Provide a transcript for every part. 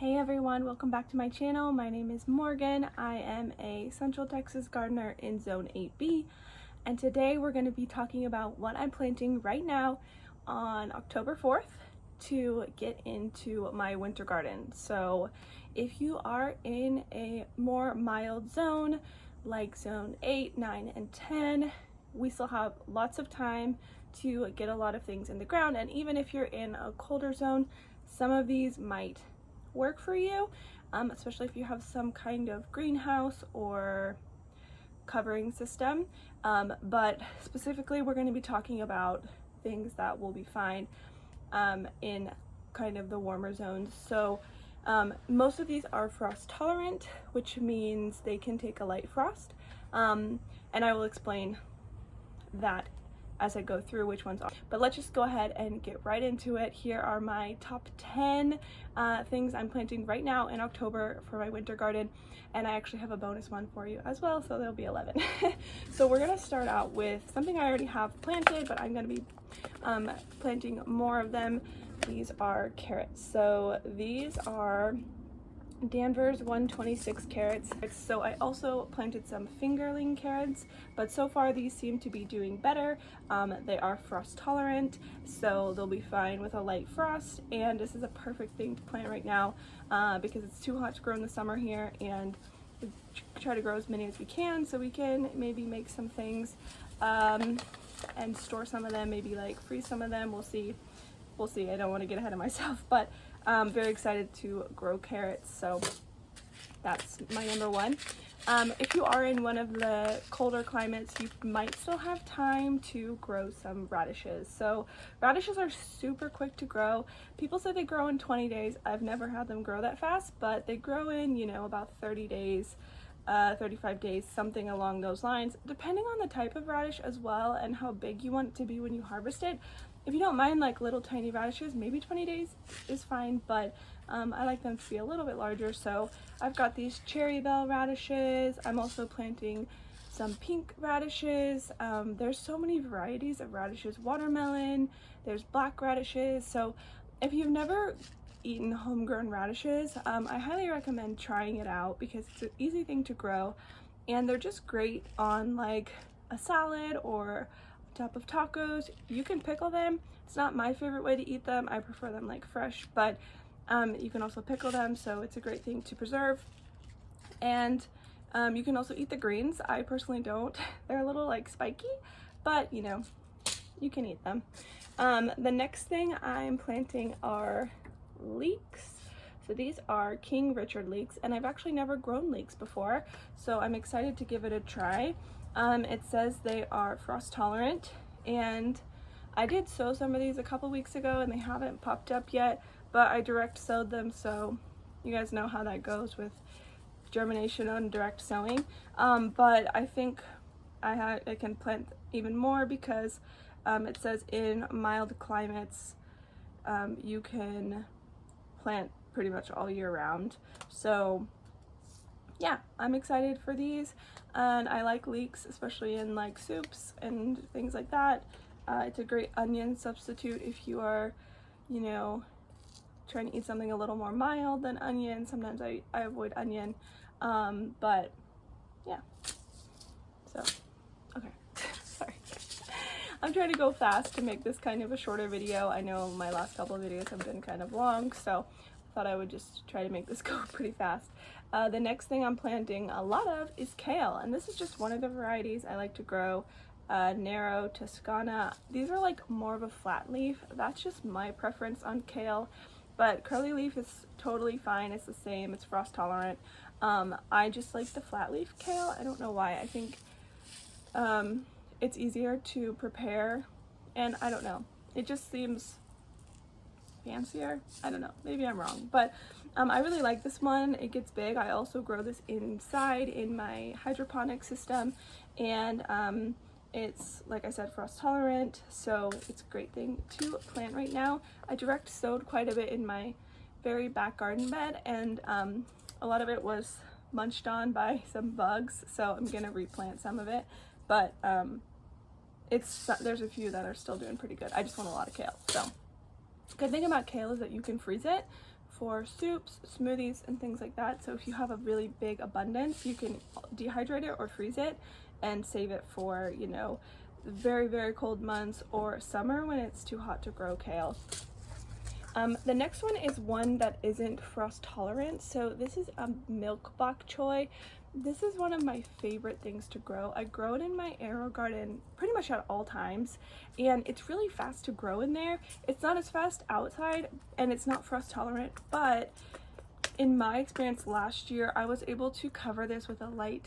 Hey everyone, welcome back to my channel. My name is Morgan. I am a Central Texas gardener in Zone 8B, and today we're going to be talking about what I'm planting right now on October 4th to get into my winter garden. So if you are in a more mild zone like Zone 8, 9, and 10, we still have lots of time to get a lot of things in the ground, and even if you're in a colder zone, some of these might work for you, especially if you have some kind of greenhouse or covering system. But specifically, we're going to be talking about things that will be fine in kind of the warmer zones. So most of these are frost tolerant, which means they can take a light frost, and I will explain that as I go through which ones are. But let's just go ahead and get right into it. Here are my top 10 things I'm planting right now in October for my winter garden, and I actually have a bonus one for you as well, so there'll be 11. So we're gonna start out with something I already have planted, but I'm gonna be planting more of them. These are carrots. So these are Danvers 126 carrots. So I also planted some fingerling carrots, but so far these seem to be doing better. They are frost tolerant, so they'll be fine with a light frost, and this is a perfect thing to plant right now because it's too hot to grow in the summer here, and we try to grow as many as we can so we can maybe make some things and store some of them, maybe like freeze some of them. We'll see. I don't want to get ahead of myself, but I'm very excited to grow carrots, so that's my number one. If you are in one of the colder climates, you might still have time to grow some radishes. So radishes are super quick to grow. People say they grow in 20 days. I've never had them grow that fast, but they grow in, about 30 days, 35 days, something along those lines, depending on the type of radish as well and how big you want it to be when you harvest it. If you don't mind like little tiny radishes, maybe 20 days is fine, but I like them to be a little bit larger. So I've got these cherry bell radishes. I'm also planting some pink radishes. There's so many varieties of radishes. Watermelon, there's black radishes. So if you've never eaten homegrown radishes, I highly recommend trying it out because it's an easy thing to grow, and they're just great on like a salad or top of tacos. You can pickle them. It's not my favorite way to eat them. I prefer them like fresh, but you can also pickle them, so it's a great thing to preserve. And you can also eat the greens. I personally don't. They're a little like spiky, but you can eat them. The next thing I'm planting are leeks. So these are King Richard leeks, and I've actually never grown leeks before, so I'm excited to give it a try. It says they are frost tolerant, and I did sow some of these a couple weeks ago and they haven't popped up yet, but I direct sowed them, so you guys know how that goes with germination on direct sowing. But I think I can plant even more because it says in mild climates you can plant pretty much all year round. So yeah, I'm excited for these, and I like leeks, especially in like soups and things like that. It's a great onion substitute if you are, trying to eat something a little more mild than onion. Sometimes I avoid onion, but yeah. So, okay, sorry. I'm trying to go fast to make this kind of a shorter video. I know my last couple of videos have been kind of long, so I thought I would just try to make this go pretty fast. The next thing I'm planting a lot of is kale, and this is just one of the varieties I like to grow. Narrow Toscana. These are like more of a flat leaf. That's just my preference on kale, but curly leaf is totally fine. It's the same. It's frost tolerant. I just like the flat leaf kale. I don't know why. I think it's easier to prepare, and I don't know. It just seems fancier. I don't know, maybe I'm wrong, but I really like this one. It gets big. I also grow this inside in my hydroponic system, and it's, like I said, frost tolerant, so it's a great thing to plant right now. I direct sowed quite a bit in my very back garden bed, and a lot of it was munched on by some bugs, so I'm gonna replant some of it, but there's a few that are still doing pretty good. I just want a lot of kale. So good thing about kale is that you can freeze it for soups, smoothies, and things like that. So if you have a really big abundance, you can dehydrate it or freeze it and save it for, you know, very, very cold months or summer when it's too hot to grow kale. The next one is one that isn't frost tolerant. So this is a Milkbok choy. This is one of my favorite things to grow. I grow it in my arrow garden pretty much at all times, and it's really fast to grow in there. It's not as fast outside, and it's not frost tolerant, but in my experience last year, I was able to cover this with a light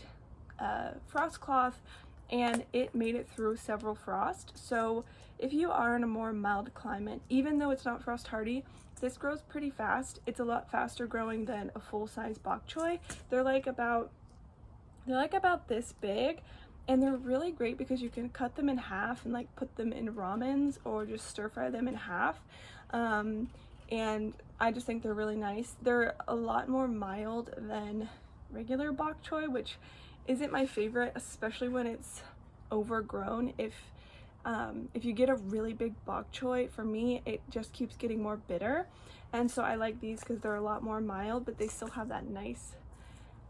frost cloth, and it made it through several frosts. So if you are in a more mild climate, even though it's not frost hardy, this grows pretty fast. It's a lot faster growing than a full-size bok choy. They're like about this big, and they're really great because you can cut them in half and like put them in ramens or just stir fry them in half. And I just think they're really nice. They're a lot more mild than regular bok choy, which isn't my favorite, especially when it's overgrown. If you get a really big bok choy, for me, it just keeps getting more bitter. And so I like these because they're a lot more mild, but they still have that nice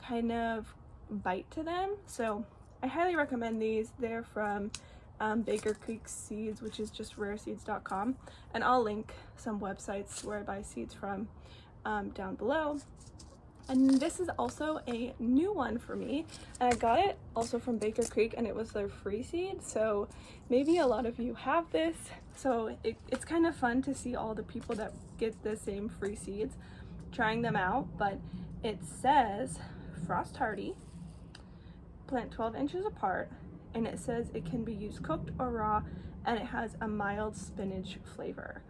kind of bite to them. So I highly recommend these. They're from Baker Creek Seeds, which is just rareseeds.com. And I'll link some websites where I buy seeds from down below. And this is also a new one for me, and I got it also from Baker Creek, and it was their free seed. So maybe a lot of you have this, so it's kind of fun to see all the people that get the same free seeds trying them out. But it says frost hardy, plant 12 inches apart, and it says it can be used cooked or raw, and it has a mild spinach flavor.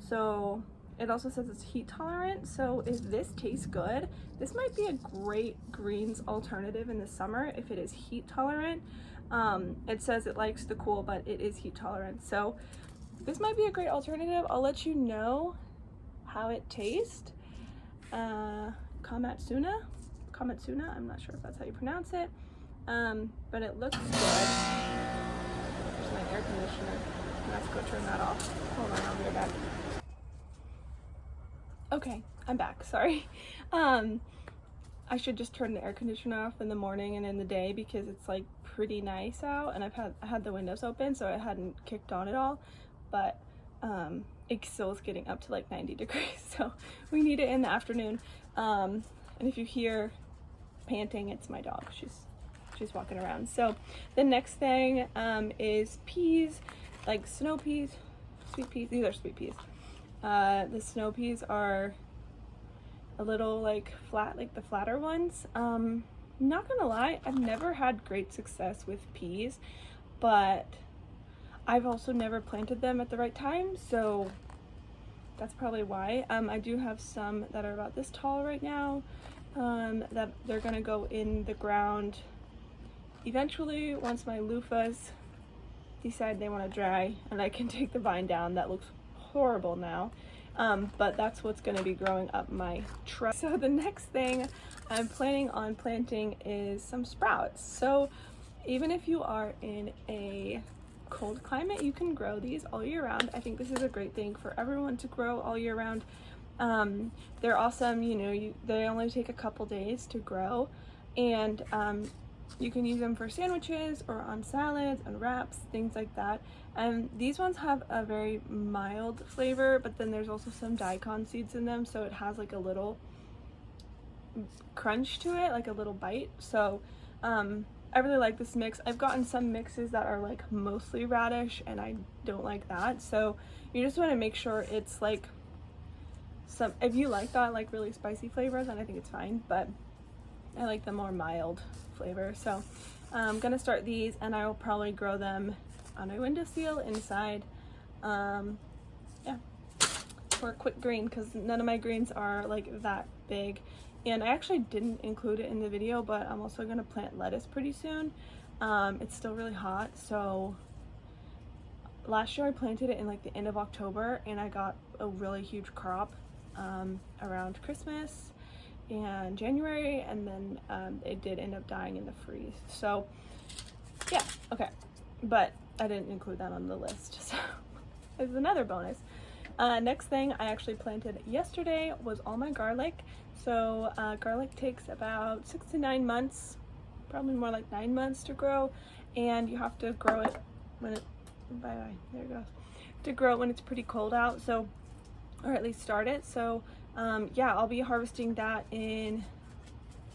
So it also says it's heat tolerant, so if this tastes good, this might be a great greens alternative in the summer if it is heat tolerant. It says it likes the cool, but it is heat tolerant, so this might be a great alternative. I'll let you know how it tastes. Komatsuna, I'm not sure if that's how you pronounce it, but it looks good. There's my air conditioner. Let's go turn that off. Hold on, I'll be right back. Okay, I'm back, sorry. I should just turn the air conditioner off in the morning and in the day because it's like pretty nice out, and I had the windows open, so it hadn't kicked on at all, but it still is getting up to like 90 degrees, so we need it in the afternoon. And if you hear panting, it's my dog. She's walking around. So the next thing is peas, like snow peas, sweet peas. These are sweet peas. The snow peas are a little like flat, like the flatter ones. Not gonna lie, I've never had great success with peas, but I've also never planted them at the right time, so that's probably why. I do have some that are about this tall right now, that they're gonna go in the ground eventually once my loofahs decide they want to dry and I can take the vine down. That looks horrible now, but that's what's going to be growing up my truck. So the next thing I'm planning on planting is some sprouts. So even if you are in a cold climate, you can grow these all year round. I think this is a great thing for everyone to grow all year round. They're awesome, you know, they only take a couple days to grow, and you can use them for sandwiches or on salads and wraps, things like that. And these ones have a very mild flavor, but then there's also some daikon seeds in them, so it has like a little crunch to it, like a little bite. So I really like this mix. I've gotten some mixes that are like mostly radish, and I don't like that. So you just want to make sure it's like some, if you like that like really spicy flavor, then I think it's fine, but I like the more mild flavor. So I'm gonna start these, and I will probably grow them on my windowsill inside, yeah, for a quick green, because none of my greens are like that big. And I actually didn't include it in the video, but I'm also gonna plant lettuce pretty soon. It's still really hot, so last year I planted it in like the end of October, and I got a really huge crop around Christmas and January, and then it did end up dying in the freeze. So yeah, okay, but I didn't include that on the list, so it's another bonus. Next thing I actually planted yesterday was all my garlic. So garlic takes about 6 to 9 months, probably more like 9 months to grow, and you have to grow it when it, bye, there it goes, to grow it when it's pretty cold out, so, or at least start it. So yeah, I'll be harvesting that in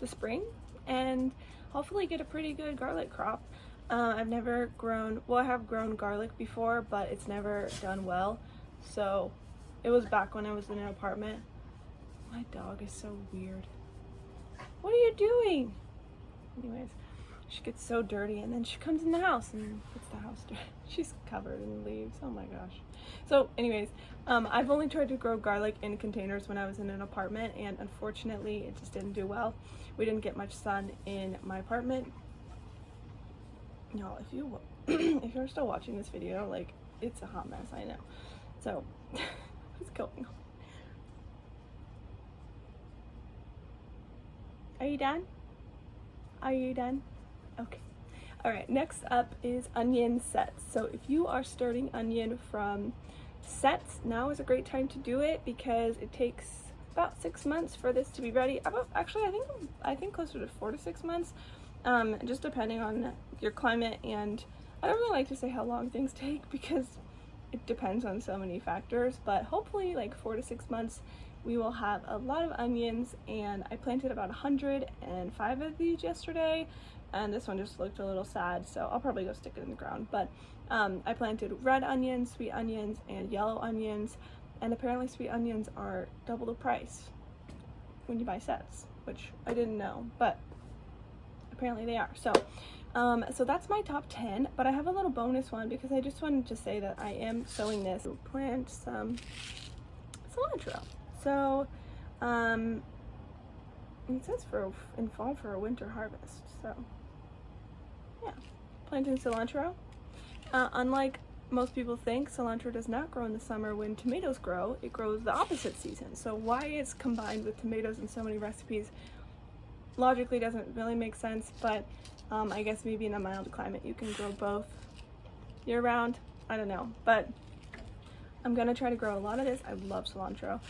the spring and hopefully get a pretty good garlic crop. I've never grown, well, I have grown garlic before, but it's never done well. So it was back when I was in an apartment. My dog is so weird. What are you doing? Anyways, she gets so dirty and then she comes in the house and gets the house dirty. She's covered in leaves. Oh my gosh. So anyways, I've only tried to grow garlic in containers when I was in an apartment, and unfortunately it just didn't do well. We didn't get much sun in my apartment. Y'all, if you're still watching this video, like, it's a hot mess, I know. So what's going on? Are you done? Are you done? Okay. All right, next up is onion sets. So if you are starting onion from sets, now is a great time to do it because it takes about 6 months for this to be ready. Actually, I think closer to 4 to 6 months, just depending on your climate. And I don't really like to say how long things take because it depends on so many factors, but hopefully like 4 to 6 months we will have a lot of onions. And I planted about 105 of these yesterday, and this one just looked a little sad, so I'll probably go stick it in the ground. But I planted red onions, sweet onions, and yellow onions, and apparently sweet onions are double the price when you buy sets, which I didn't know, but apparently they are. So so that's my top 10, but I have a little bonus one because I just wanted to say that I am sowing this to plant some cilantro. So it says in fall for a winter harvest. So yeah, planting cilantro. Unlike most people think, cilantro does not grow in the summer when tomatoes grow. It grows the opposite season. So why it's combined with tomatoes in so many recipes logically doesn't really make sense, but I guess maybe in a mild climate you can grow both year round. I don't know, but I'm gonna try to grow a lot of this. I love cilantro,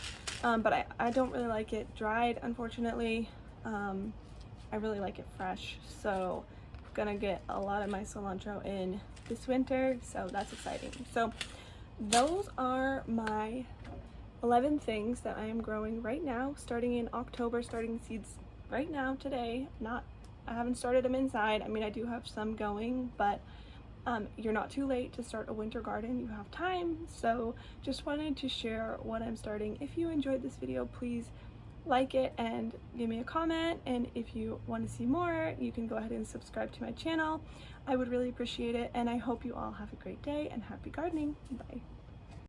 but I don't really like it dried, unfortunately. I really like it fresh, so I'm gonna get a lot of my cilantro in this winter, so that's exciting. So those are my 11 things that I am growing right now, starting in October, starting seeds right now today. I haven't started them inside. I mean, I do have some going, but you're not too late to start a winter garden. You have time. So just wanted to share what I'm starting. If you enjoyed this video, please like it and give me a comment. And if you want to see more, you can go ahead and subscribe to my channel. I would really appreciate it. And I hope you all have a great day and happy gardening. Bye.